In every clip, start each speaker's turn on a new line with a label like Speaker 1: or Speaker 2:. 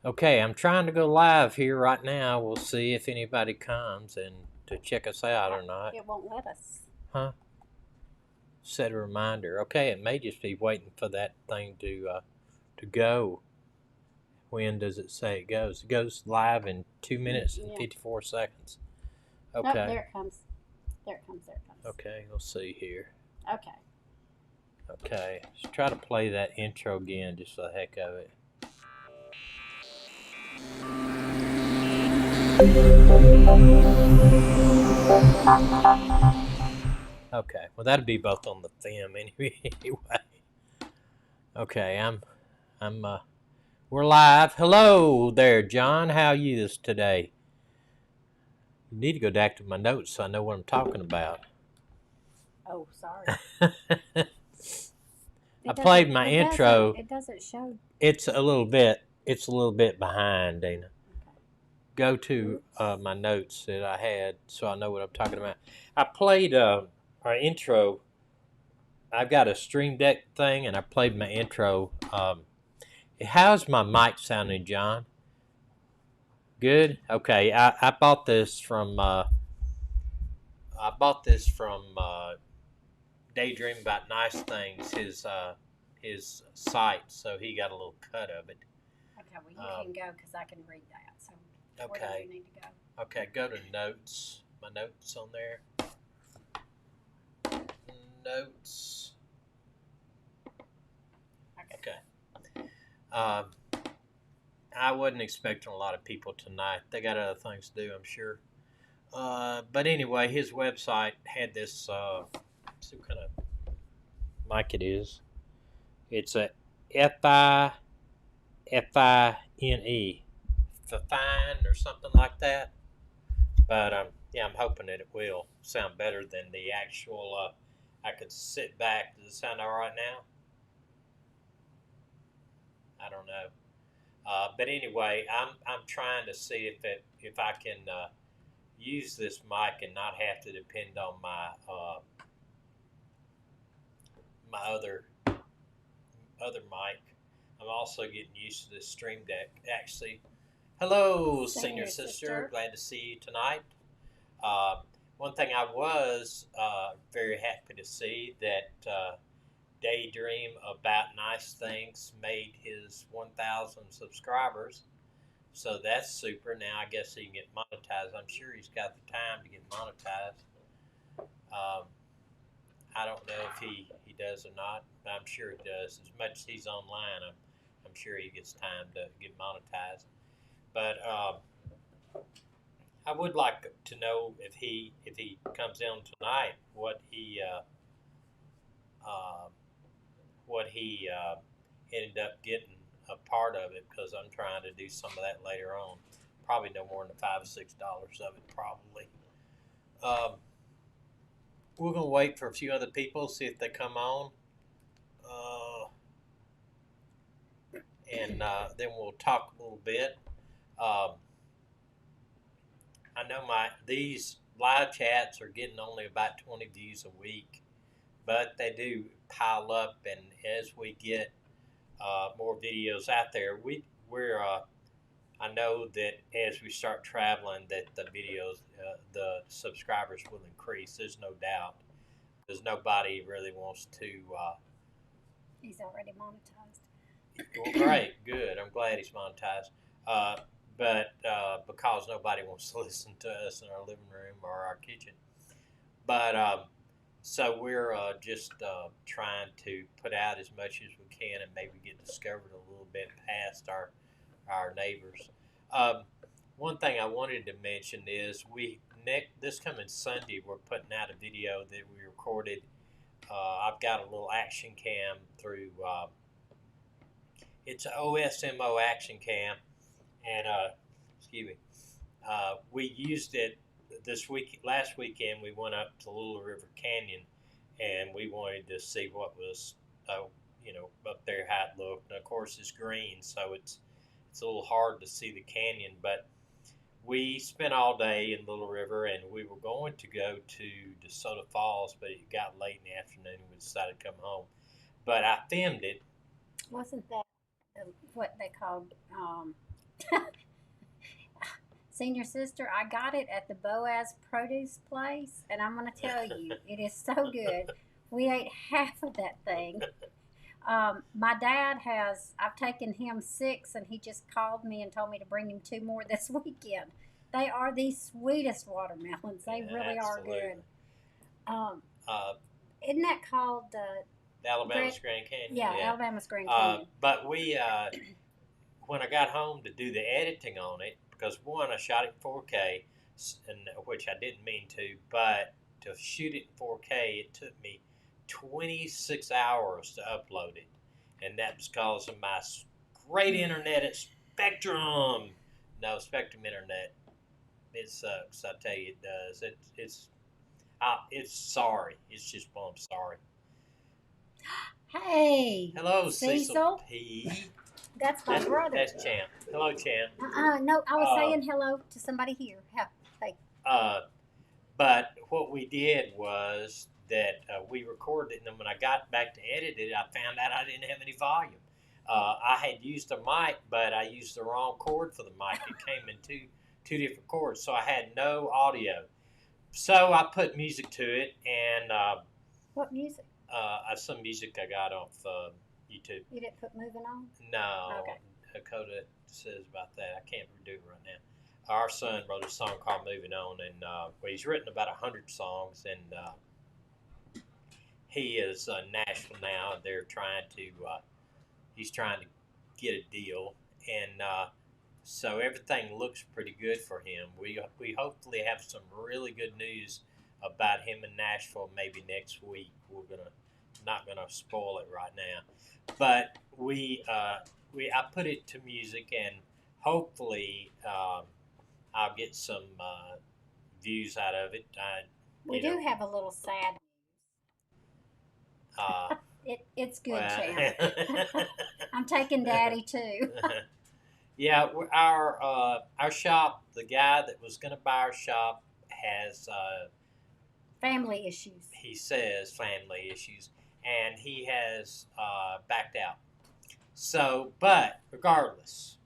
Speaker 1: Okay, I'm trying to go live here right now. We'll see if anybody comes and to check us out or not.
Speaker 2: It won't let us.
Speaker 1: Huh? Set a reminder. Okay, it may just be waiting for that thing to go. When does it say it goes? It goes live in 2 minutes and 54 seconds. Okay.
Speaker 2: Oh, there it comes. There it comes.
Speaker 1: Okay, we'll see here.
Speaker 2: Okay.
Speaker 1: Okay, let's try to play that intro again just for the heck of it. Okay, well that'd be both on the theme anyway. Okay, we're live. Hello there, John. How are you this today? You need to go back to my notes so I know what I'm talking about.
Speaker 2: Oh, sorry.
Speaker 1: I played my intro.
Speaker 2: It doesn't show.
Speaker 1: It's a little bit behind, Dana. Okay. Go to my notes that I had so I know what I'm talking about. I played our intro. I've got a Stream Deck thing, and I played my intro. How's my mic sounding, John? Good. Okay. I bought this from Daydream About Nice Things. His site, so he got a little cut of it.
Speaker 2: Okay, well you can go because I can read that. So
Speaker 1: okay.
Speaker 2: Where do you need to go?
Speaker 1: Okay, go to notes. My notes on there. Notes. Okay. I wasn't expecting a lot of people tonight. They got other things to do, I'm sure. But anyway, his website had this. See what kind of mic it is. It's a FINE, fine or something like that. But yeah, I'm hoping that it will sound better than the actual. I could sit back. Does it sound all right now? I don't know. But anyway, I'm trying to see if I can use this mic and not have to depend on my my other mic. I'm also getting used to this Stream Deck. Actually, hello, Senior Sister. Glad to see you tonight. One thing I was very happy to see that Daydream About Nice Things made his 1,000 subscribers. So that's super. Now I guess he can get monetized. I'm sure he's got the time to get monetized. I don't know if he does or not. I'm sure he does. As much as he's online, I'm sure he gets time to get monetized. But I would like to know if he comes in tonight what he ended up getting a part of it, because I'm trying to do some of that later on. Probably no more than $5 or $6 of it, probably. We're going to wait for a few other people, see if they come on. And then we'll talk a little bit. I know these live chats are getting only about 20 views a week, but they do pile up, and as we get more videos out there, I know that as we start traveling, that the videos, the subscribers will increase. There's no doubt, because nobody really wants to.
Speaker 2: He's already monetized.
Speaker 1: Well, great, good. I'm glad he's monetized. But because nobody wants to listen to us in our living room or our kitchen. But so we're just trying to put out as much as we can and maybe get discovered a little bit past our neighbors. One thing I wanted to mention is this coming Sunday we're putting out a video that we recorded. I've got a little action cam through. It's an OSMO action cam, and excuse me. We used it last weekend. We went up to Little River Canyon, and we wanted to see what was, up there, how it looked. And of course, it's green, so it's a little hard to see the canyon. But we spent all day in Little River, and we were going to go to DeSoto Falls, but it got late in the afternoon, and we decided to come home. But I filmed it.
Speaker 2: Wasn't that what they called senior sister? I got it at the Boaz Produce place, and I'm going to tell you, it is so good. We ate half of that thing. My dad has, I've taken him 6, and he just called me and told me to bring him 2 more this weekend. They are the sweetest watermelons. They really are good. Um,
Speaker 1: Uh,
Speaker 2: isn't that called
Speaker 1: Alabama's Grand Canyon.
Speaker 2: Yeah, Alabama's Grand Canyon.
Speaker 1: But we, when I got home to do the editing on it, because one, I shot it in 4K, and, which I didn't mean to, but to shoot it in 4K, it took me 26 hours to upload it. And that was because of my great internet at Spectrum. No, Spectrum Internet. It sucks. I tell you, it does. It's sorry. It's just plumb sorry.
Speaker 2: Hey.
Speaker 1: Hello, Cecil P.
Speaker 2: That's my brother.
Speaker 1: That's Champ. Hello, Champ.
Speaker 2: No, I was saying hello to somebody here. Hey.
Speaker 1: But what we did was that we recorded it, and then when I got back to edit it, I found out I didn't have any volume. I had used a mic, but I used the wrong cord for the mic. It came in two different cords, so I had no audio. So I put music to it, and
Speaker 2: what music?
Speaker 1: Some music I got off YouTube.
Speaker 2: You didn't put "Moving On"?
Speaker 1: No.
Speaker 2: Okay.
Speaker 1: Dakota says about that. I can't do it right now. Our son wrote a song called "Moving On," and he's written about 100 songs, and he is Nashville now, and they're trying to. He's trying to get a deal, and so everything looks pretty good for him. We hopefully have some really good news about him in Nashville maybe next week. We're not gonna spoil it right now, but I put it to music, and hopefully I'll get some views out of it.
Speaker 2: We do have a little sad news. It's good, Champ. I'm taking Daddy too.
Speaker 1: Yeah, our shop, the guy that was going to buy our shop has
Speaker 2: family issues.
Speaker 1: He says family issues, and he has backed out. So, but regardless,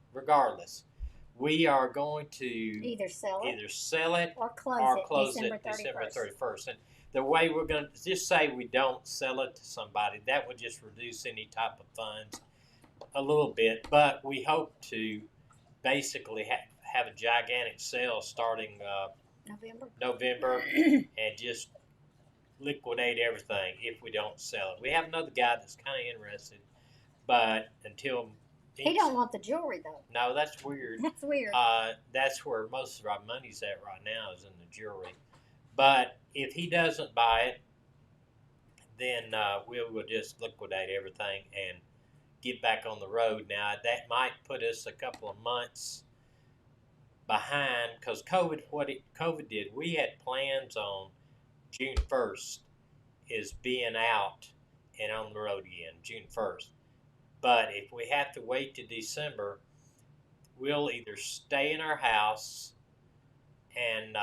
Speaker 1: we are going to
Speaker 2: either sell it
Speaker 1: or
Speaker 2: close
Speaker 1: it December 31st. And the way we're going to just say we don't sell it to somebody, that would just reduce any type of funds a little bit. But we hope to basically have a gigantic sale starting November and just liquidate everything if we don't sell it. We have another guy that's kind of interested, but until
Speaker 2: he don't want the jewelry though.
Speaker 1: No, that's weird.
Speaker 2: That's weird.
Speaker 1: That's where most of our money's at right now, is in the jewelry. But if he doesn't buy it, then we will just liquidate everything and get back on the road. Now that might put us a couple of months behind, because COVID did. We had plans on June 1st is being out and on the road again, June 1st. But if we have to wait to December, we'll either stay in our house and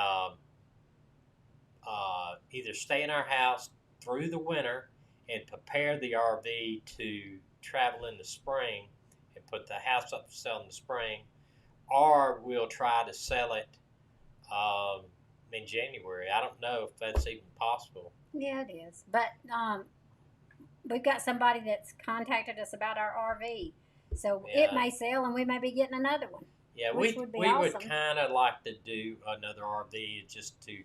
Speaker 1: through the winter and prepare the RV to travel in the spring and put the house up for sale in the spring, or we'll try to sell it in January. I don't know if that's even possible.
Speaker 2: Yeah, it is. But we've got somebody that's contacted us about our RV, so it may sell, and we may be getting another one.
Speaker 1: Yeah, we awesome. Would kind of like to do another RV just to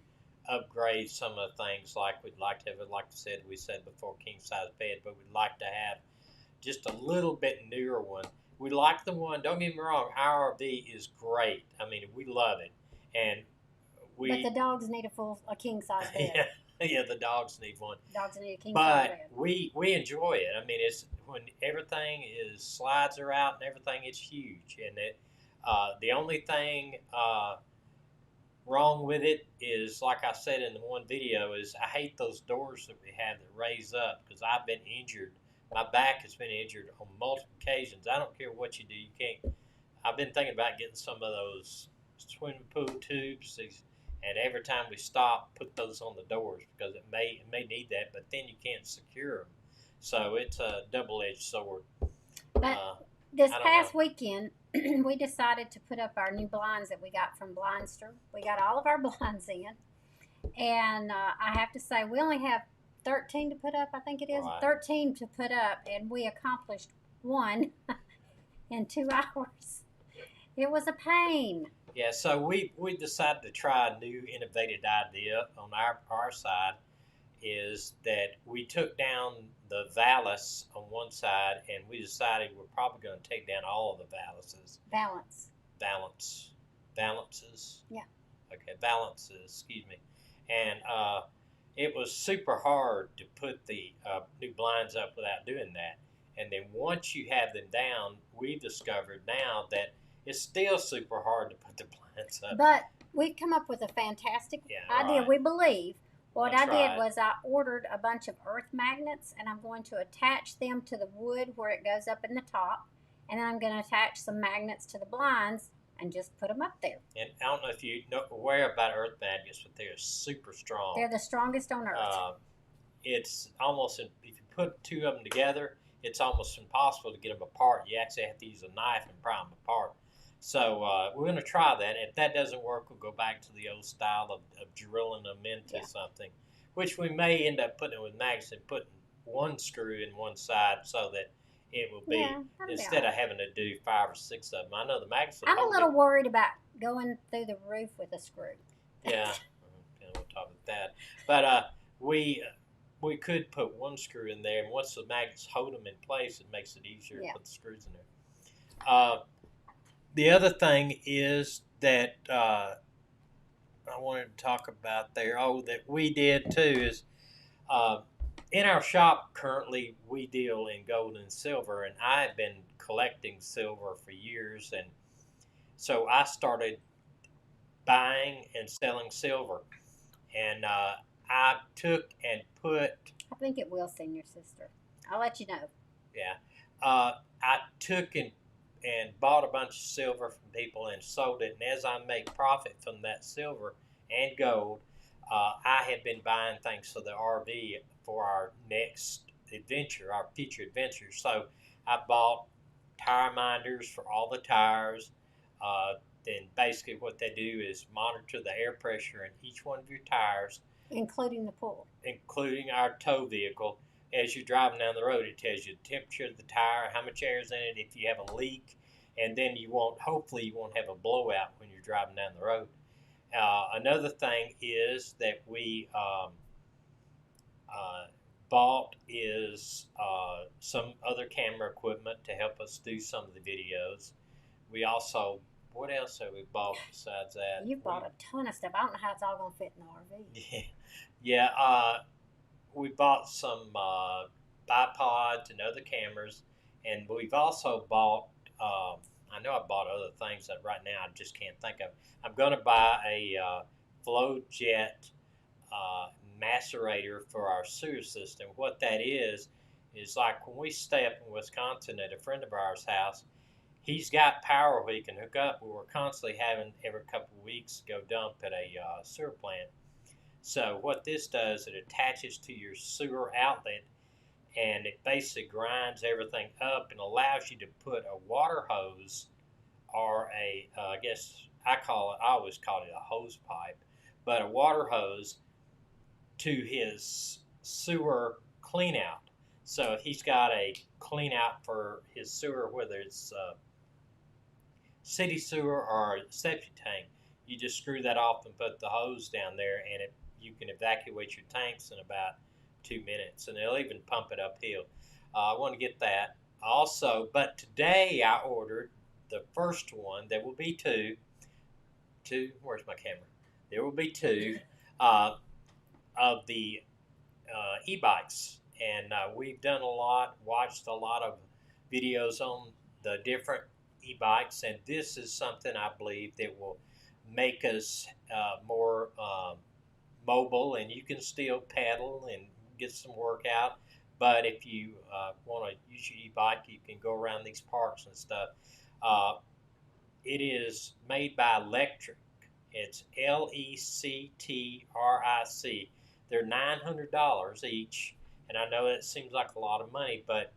Speaker 1: upgrade some of the things. Like we'd like to have, like we said before, king size bed, but we'd like to have just a little bit newer one. We like the one. Don't get me wrong, our RV is great. I mean, we love it,
Speaker 2: but the dogs need a king size bed.
Speaker 1: Yeah, the dogs need one.
Speaker 2: Dogs need a king size bed.
Speaker 1: But we enjoy it. I mean, it's when everything slides are out and everything. It's huge, and the only thing wrong with it is, like I said in the one video, is I hate those doors that we have that raise up, because I've been injured. My back has been injured on multiple occasions. I don't care what you do, you can't. I've been thinking about getting some of those swimming pool tubes. And every time we stop, put those on the doors because it may need that, but then you can't secure them. So it's a double-edged sword.
Speaker 2: But this
Speaker 1: I don't
Speaker 2: past
Speaker 1: know.
Speaker 2: weekend, we decided to put up our new blinds that we got from Blindster. We got all of our blinds in, and I have to say, we only have 13 to put up. I think it is
Speaker 1: Right.
Speaker 2: 13 to put up, and we accomplished one in 2 hours. It was a pain.
Speaker 1: Yeah, so we decided to try a new innovative idea on our side. Is that we took down the valance on one side, and we decided we're probably going to take down all of the valances. Valances.
Speaker 2: Yeah.
Speaker 1: Okay, valances. Excuse me. And it was super hard to put the new blinds up without doing that. And then once you have them down, we've discovered now that it's still super hard to put the blinds up.
Speaker 2: But we've come up with a fantastic idea,
Speaker 1: right.
Speaker 2: we believe. What
Speaker 1: That's
Speaker 2: I did
Speaker 1: right.
Speaker 2: was I ordered a bunch of earth magnets, and I'm going to attach them to the wood where it goes up in the top, and then I'm going to attach some magnets to the blinds and just put them up there.
Speaker 1: And I don't know if you know aware about earth magnets, but they're super strong.
Speaker 2: They're the strongest on earth.
Speaker 1: It's almost, if you put two of them together, it's almost impossible to get them apart. You actually have to use a knife and pry them apart. So we're going to try that. If that doesn't work, we'll go back to the old style of drilling them into something, which we may end up putting with magnets and putting one screw in one side so that it will be, instead of having to do 5 or 6 of them. I know the magnets will
Speaker 2: I'm a little worried about going through the roof with a screw.
Speaker 1: Yeah, we'll talk about that. But we could put one screw in there, and once the magnets hold them in place, it makes it easier to put the screws in there. The other thing is that I wanted to talk about there, that we did too, is in our shop currently we deal in gold and silver, and I've been collecting silver for years, and so I started buying and selling silver, and I took and put.
Speaker 2: I think it will, senior sister. I'll let you know.
Speaker 1: Yeah, I took and bought a bunch of silver from people and sold it. And as I make profit from that silver and gold, I have been buying things for the RV for our next adventure, our future adventure. So I bought tire minders for all the tires. Then basically what they do is monitor the air pressure in each one of your tires,
Speaker 2: including the pool,
Speaker 1: including our tow vehicle. As you're driving down the road, it tells you the temperature of the tire, how much air is in it, if you have a leak, and then hopefully you won't have a blowout when you're driving down the road. Another thing is that we bought is some other camera equipment to help us do some of the videos. We also, what else have we bought besides that?
Speaker 2: You've bought a ton of stuff. I don't know how it's all going to fit in the RV.
Speaker 1: Yeah. We bought some bipods and other cameras, and we've also bought, I know I bought other things that right now I just can't think of. I'm going to buy a flow jet macerator for our sewer system. What that is like when we stay up in Wisconsin at a friend of ours' house, he's got power where he can hook up, but we're constantly having every couple of weeks go dump at a sewer plant. So what this does, it attaches to your sewer outlet, and it basically grinds everything up and allows you to put a water hose or I guess I always call it a hose pipe, but a water hose to his sewer clean out. So if he's got a clean out for his sewer, whether it's city sewer or septic tank, you just screw that off and put the hose down there, and you can evacuate your tanks in about 2 minutes, and they'll even pump it uphill. I want to get that also, but today I ordered the first one. There will be two. Where's my camera? There will be two of the e-bikes, and we've done watched a lot of videos on the different e-bikes, and this is something I believe that will make us more mobile, and you can still pedal and get some workout. But if you want to use your e-bike, you can go around these parks and stuff. it is made by Electric. It's Lectric. They're $900 each, and I know it seems like a lot of money, but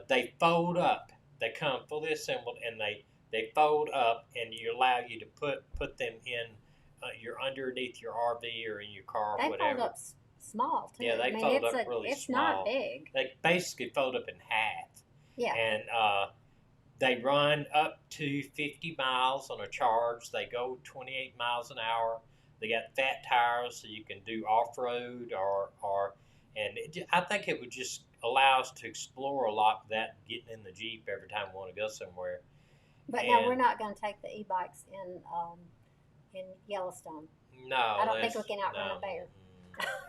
Speaker 1: they fold up. They come fully assembled, and they fold up, and you allow you to put them in your underneath your RV or in your car or
Speaker 2: They
Speaker 1: whatever.
Speaker 2: fold up small too.
Speaker 1: Yeah, they fold up really
Speaker 2: it's
Speaker 1: small.
Speaker 2: Not big.
Speaker 1: They basically fold up in half.
Speaker 2: Yeah.
Speaker 1: And they run up to 50 miles on a charge. They go 28 miles an hour. They got fat tires, so you can do off road I think it would just allow us to explore a lot without getting in the Jeep every time we want to go somewhere.
Speaker 2: But no, we're not going to take the e-bikes in Yellowstone.
Speaker 1: No,
Speaker 2: I don't think we can outrun a bear.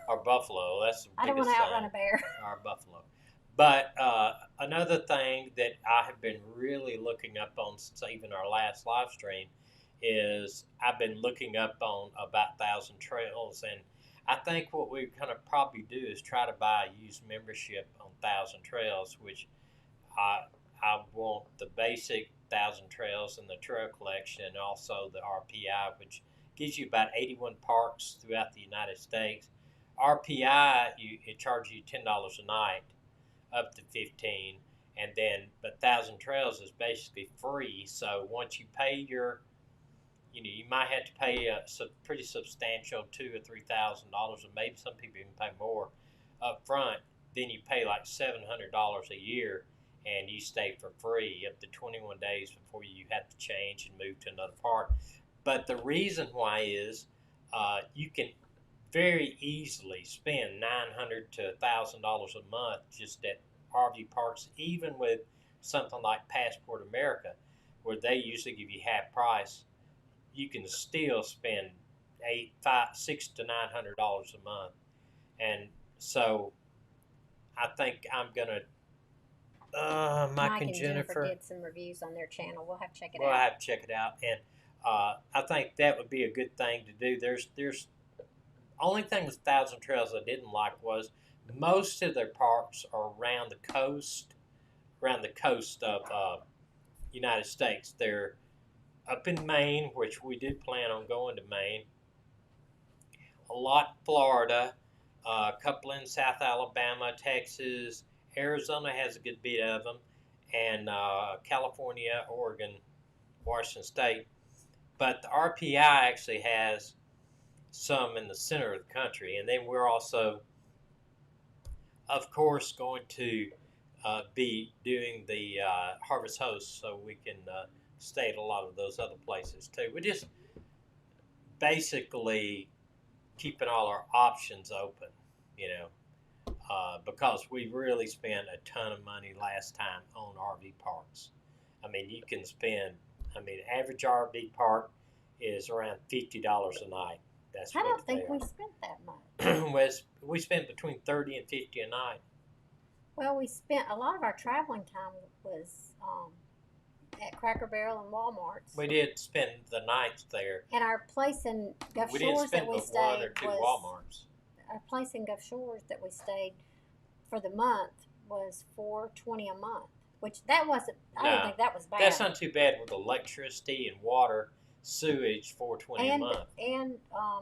Speaker 1: Or buffalo. That's the
Speaker 2: I don't want to outrun a bear.
Speaker 1: Or buffalo. But another thing that I have been really looking up on since even our last live stream is I've been looking up on about Thousand Trails, and I think what we're going to probably do is try to buy a used membership on Thousand Trails, which I want the basic Thousand Trails and the trail collection, and also the RPI, which gives you about 81 parks throughout the United States. RPI, it charges you $10 a night, up to 15, and then but Thousand Trails is basically free. So once you pay your, you might have to pay a pretty substantial $2,000 or $3,000, or maybe some people even pay more up front. Then you pay like $700 a year, and you stay for free up to 21 days before you have to change and move to another park. But the reason why is you can very easily spend $900 to $1,000 a month just at RV parks, even with something like Passport America, where they usually give you half price. You can still spend $600 to $900 a month, and so I think I'm gonna. Mike and Jennifer
Speaker 2: did some reviews on their channel. We'll have to check it out.
Speaker 1: We'll have to check it out, and I think that would be a good thing to do. There's only thing with Thousand Trails I didn't like was most of their parks are around the coast of United States. They're up in Maine, which we did plan on going to Maine. A lot in Florida, a couple in South Alabama, Texas, Arizona has a good bit of them, and California, Oregon, Washington State. But the RPI actually has some in the center of the country, and then we're also, of course, going to be doing the Harvest Host, so we can stay at a lot of those other places too. We're just basically keeping all our options open, because we really spent a ton of money last time on RV parks. I mean, you can spend, average RV park is around $50 a night. That's
Speaker 2: I don't think we spent that
Speaker 1: much. We spent between $30 and $50 a night.
Speaker 2: Well, we spent a lot of our traveling time was at Cracker Barrel and Walmart's.
Speaker 1: We did spend the nights there.
Speaker 2: And our place in Gulf Shores that we stayed
Speaker 1: one or two Walmarts.
Speaker 2: Our place in Gulf Shores that we stayed for the month was $420 a month, which that wasn't. I didn't think that was bad.
Speaker 1: That's not too bad with electricity and water, sewage. $420 a month.
Speaker 2: And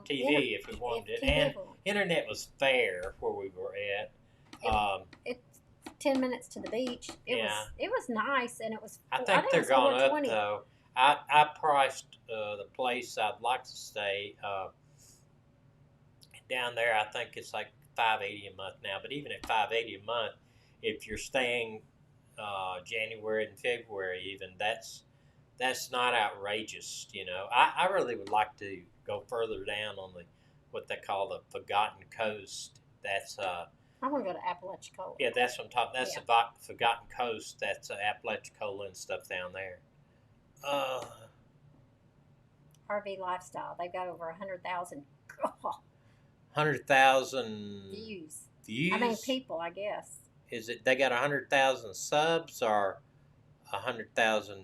Speaker 1: TV if we wanted it, and internet was fair where we were at.
Speaker 2: It's 10 minutes to the beach. It was nice, and it was.
Speaker 1: I think they're gone up though. I priced the place I'd like to stay down there. I think it's like $580 a month now. But even at $580 a month, if you're staying January and February, even that's not outrageous. I really would like to go further down on what they call the Forgotten Coast. That's
Speaker 2: I want to go to Apalachicola.
Speaker 1: Yeah, that's what I'm talking. That's the Forgotten Coast. That's Apalachicola and stuff down there.
Speaker 2: RV Lifestyle. They've got over 100,000.
Speaker 1: 100,000
Speaker 2: views.
Speaker 1: Views.
Speaker 2: People, I guess.
Speaker 1: Is it? They got 100,000 subs or 100,000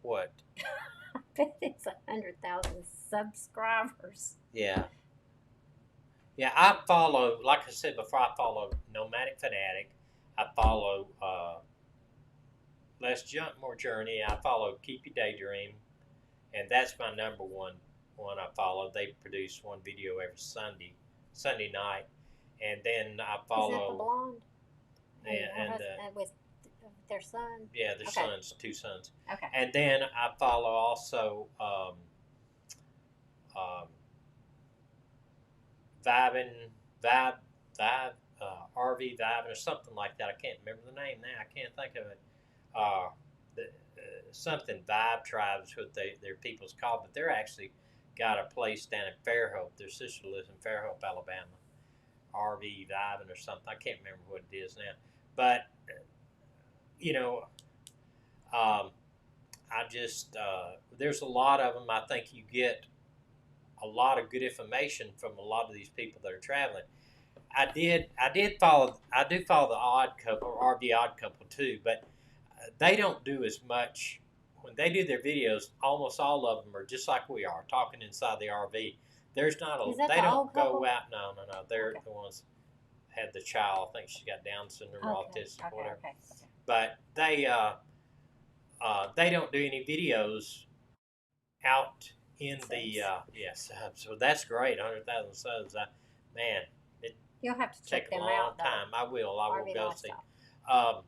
Speaker 1: what?
Speaker 2: I bet it's 100,000 subscribers.
Speaker 1: Yeah. Yeah, I follow, like I said before, I follow Nomadic Fanatic. I follow let's jump more journey. I follow Keep Your Daydream, and that's my number one I follow. They produce one video every Sunday night, and then I
Speaker 2: Is that the
Speaker 1: follow
Speaker 2: blonde and her
Speaker 1: and
Speaker 2: husband with their son?
Speaker 1: yeah, their
Speaker 2: Okay.
Speaker 1: sons, two sons,
Speaker 2: Okay.
Speaker 1: and then I follow also um, Vibing, Vibe, Vibe, RV Vibing or something like that. I can't remember the name now. I can't think of it. Uh, Something Vibe Tribes, what their people's called, but they're actually got a place down in Fairhope. Their sister lives in Fairhope, Alabama. RV Vibing or something. I can't remember what it is now. But you know, um, I just there's a lot of them. I think you get a lot of good information from a lot of these people that are traveling. I do follow the Odd Couple, RV Odd Couple too, but they don't do as much. When they do their videos, almost all of them are just like we are, talking inside the RV. There's not a.
Speaker 2: Is that
Speaker 1: They
Speaker 2: the
Speaker 1: don't
Speaker 2: old
Speaker 1: go
Speaker 2: couple?
Speaker 1: out. No, no, no. They're
Speaker 2: Okay.
Speaker 1: the ones had the child. I think she got Down syndrome,
Speaker 2: Okay.
Speaker 1: autism,
Speaker 2: Okay.
Speaker 1: whatever.
Speaker 2: Okay.
Speaker 1: But they don't do any videos out in the
Speaker 2: Subs.
Speaker 1: yes. So that's great. 100,000 subs. Man, it
Speaker 2: You'll have to
Speaker 1: take
Speaker 2: check
Speaker 1: a
Speaker 2: them
Speaker 1: long
Speaker 2: out though.
Speaker 1: time. I will. I will
Speaker 2: RV
Speaker 1: go see.
Speaker 2: lifestyle.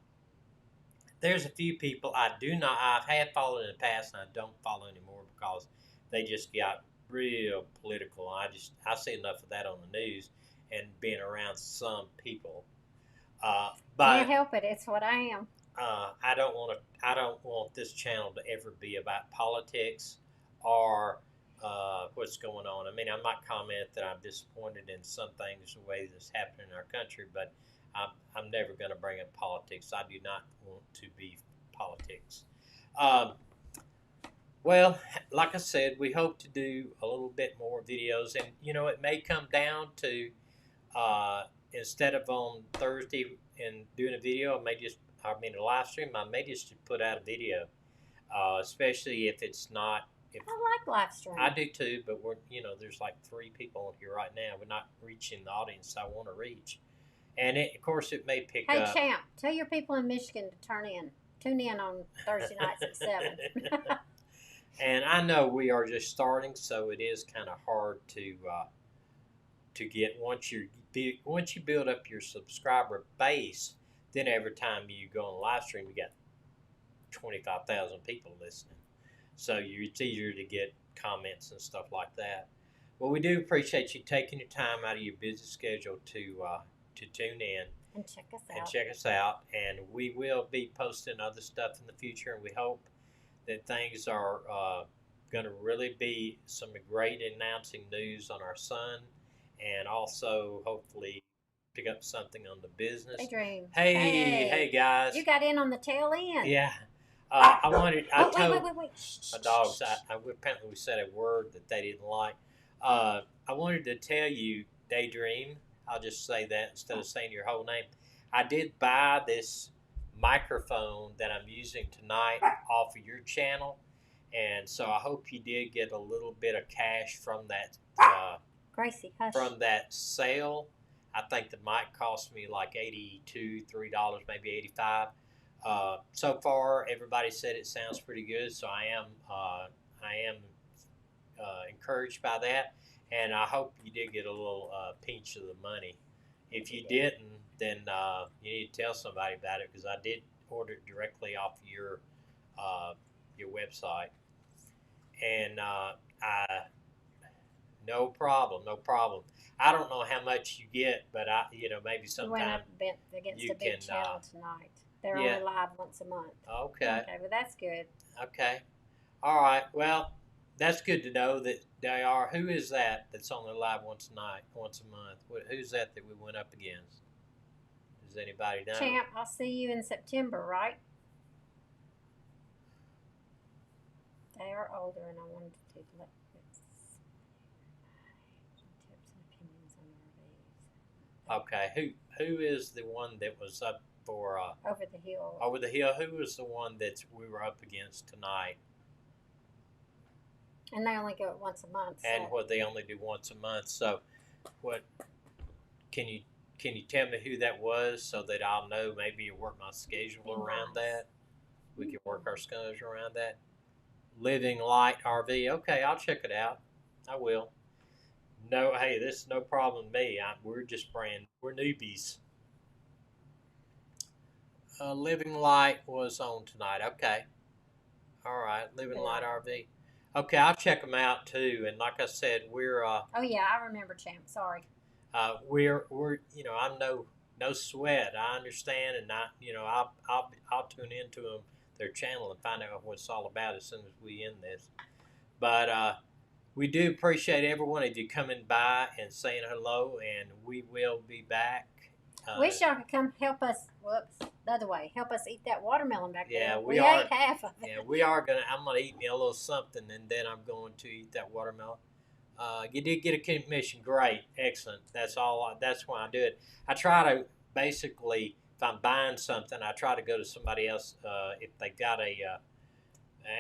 Speaker 1: There's a few people I do not. I've had followed in the past, and I don't follow anymore because they just got real political. I see enough of that on the news and being around some people.
Speaker 2: Can't
Speaker 1: But
Speaker 2: help it. It's what I am.
Speaker 1: I don't want to. I don't want this channel to ever be about politics or what's going on. I mean, I might comment that I'm disappointed in some things the way that's happening in our country, but I'm never going to bring up politics. I do not want to be politics. Um, well, like I said, we hope to do a little bit more videos, and it may come down to instead of on Thursday and doing a video, a live stream. I may just put out a video, especially if it's not. If
Speaker 2: I like live stream.
Speaker 1: I do too, but there's like 3 people on here right now. We're not reaching the audience I want to reach, and of course, it may pick
Speaker 2: Hey,
Speaker 1: up.
Speaker 2: Champ, tell your people in Michigan to tune in on Thursday nights at 7.
Speaker 1: And I know we are just starting, so it is kind of hard to get once you build up your subscriber base. Then every time you go on live stream, you got 25,000 people listening, so it's easier to get comments and stuff like that. Well, we do appreciate you taking your time out of your busy schedule to tune in
Speaker 2: and check us out.
Speaker 1: and check us out. And we will be posting other stuff in the future, and we hope that things are going to really be some great announcing news on our son, and also hopefully pick up something on the business.
Speaker 2: Daydream.
Speaker 1: Hey guys!
Speaker 2: You got in on the tail end.
Speaker 1: Yeah, I wanted. I told
Speaker 2: wait.
Speaker 1: my dogs. Apparently we said a word that they didn't like. I wanted to tell you, Daydream. I'll just say that instead of saying your whole name. I did buy this microphone that I'm using tonight off of your channel, and so I hope you did get a little bit of cash from that
Speaker 2: Gracie, hush.
Speaker 1: from that sale. I think the mic cost me like $82, $3, maybe 85. So far, everybody said it sounds pretty good, so I am encouraged by that, and I hope you did get a little pinch of the money. If you didn't, then you need to tell somebody about it, because I did order it directly off your website, and no problem. I don't know how much you get, but maybe sometime
Speaker 2: went up against
Speaker 1: you
Speaker 2: a big
Speaker 1: can,
Speaker 2: channel tonight. They're
Speaker 1: yeah.
Speaker 2: only live once a month.
Speaker 1: Okay.
Speaker 2: Okay, but that's good.
Speaker 1: Okay. All right. Well, that's good to know that they are. Who is that that's only live once a month? Who's that we went up against? Does anybody know?
Speaker 2: Champ, I'll see you in September, right? They are older, and I wanted to let tips and opinions on RVs.
Speaker 1: Okay. Who is the one that was up for
Speaker 2: Over the hill?
Speaker 1: Over the hill? Who was the one that we were up against tonight?
Speaker 2: And they only go once a month. So.
Speaker 1: And they only do once a month. So, what can you tell me who that was so that I'll know, maybe work my schedule around that? We can work our schedules around that. Living Light RV. Okay, I'll check it out. I will. No, hey, this is no problem with me. We're just we're newbies. Living Light was on tonight. Okay. All right. Living Light
Speaker 2: Good.
Speaker 1: RV. Okay, I'll check them out too. And like I said,
Speaker 2: Oh yeah, I remember, champ. Sorry.
Speaker 1: we're I'm no sweat. I understand, and I'll tune into their channel and find out what it's all about as soon as we end this. But we do appreciate every one of you coming by and saying hello, and we will be back.
Speaker 2: Wish y'all could come help us. Whoops, the other way. Help us eat that watermelon back
Speaker 1: Yeah,
Speaker 2: there.
Speaker 1: we
Speaker 2: We
Speaker 1: are.
Speaker 2: ate half of it.
Speaker 1: Yeah, we are gonna. I'm gonna eat me a little something, and then I'm going to eat that watermelon. You did get a commission. Great, excellent. That's all. That's why I do it. I try to basically, if I'm buying something, I try to go to somebody else. If they got a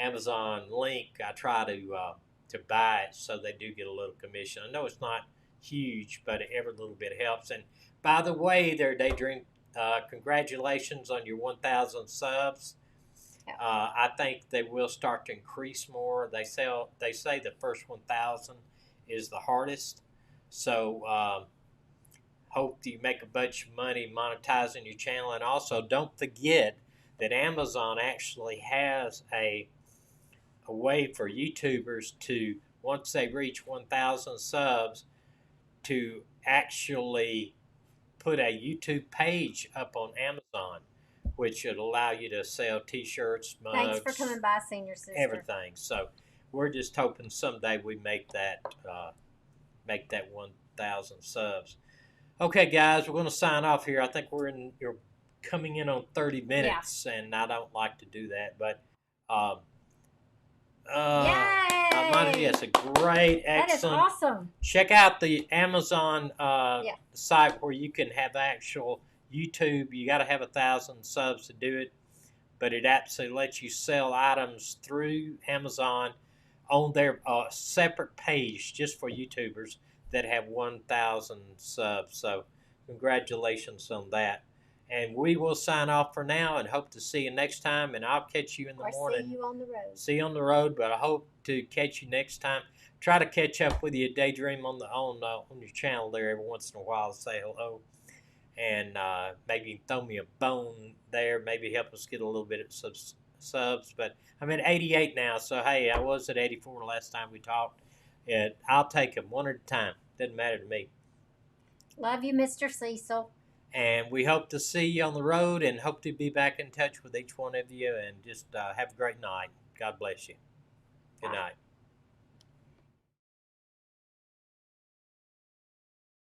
Speaker 1: Amazon link, I try to buy it so they do get a little commission. I know it's not huge, but every little bit helps. And by the way, there, Daydream, congratulations on your 1,000 subs. I think they will start to increase more. They say the first 1,000 is the hardest. So hope you make a bunch of money monetizing your channel. And also, don't forget that Amazon actually has a way for YouTubers to, once they reach 1,000 subs, to actually put a YouTube page up on Amazon, which should allow you to sell T-shirts, mugs.
Speaker 2: Thanks for coming by, senior sister.
Speaker 1: Everything. So we're just hoping someday we make that 1,000 subs. Okay, guys, we're going to sign off here. I think you're coming in on 30 minutes, and I don't like to do that, but
Speaker 2: Yay!
Speaker 1: Yes, a great, excellent.
Speaker 2: That is awesome.
Speaker 1: Check out the Amazon site where you can have actual YouTube. You got to have 1,000 subs to do it, but it absolutely lets you sell items through Amazon on their separate page just for YouTubers that have 1,000 subs. So congratulations on that. And we will sign off for now and hope to see you next time. And I'll catch you in the morning.
Speaker 2: See you on the road.
Speaker 1: See you on the road, but I hope to catch you next time. Try to catch up with you, Daydream, on your channel there every once in a while to say hello. And maybe throw me a bone there. Maybe help us get a little bit of subs. But I'm at 88 now, so hey, I was at 84 last time we talked. And I'll take them one at a time. Doesn't matter to me.
Speaker 2: Love you, Mr. Cecil.
Speaker 1: And we hope to see you on the road and hope to be back in touch with each one of you. And just have a great night. God bless you. Good night.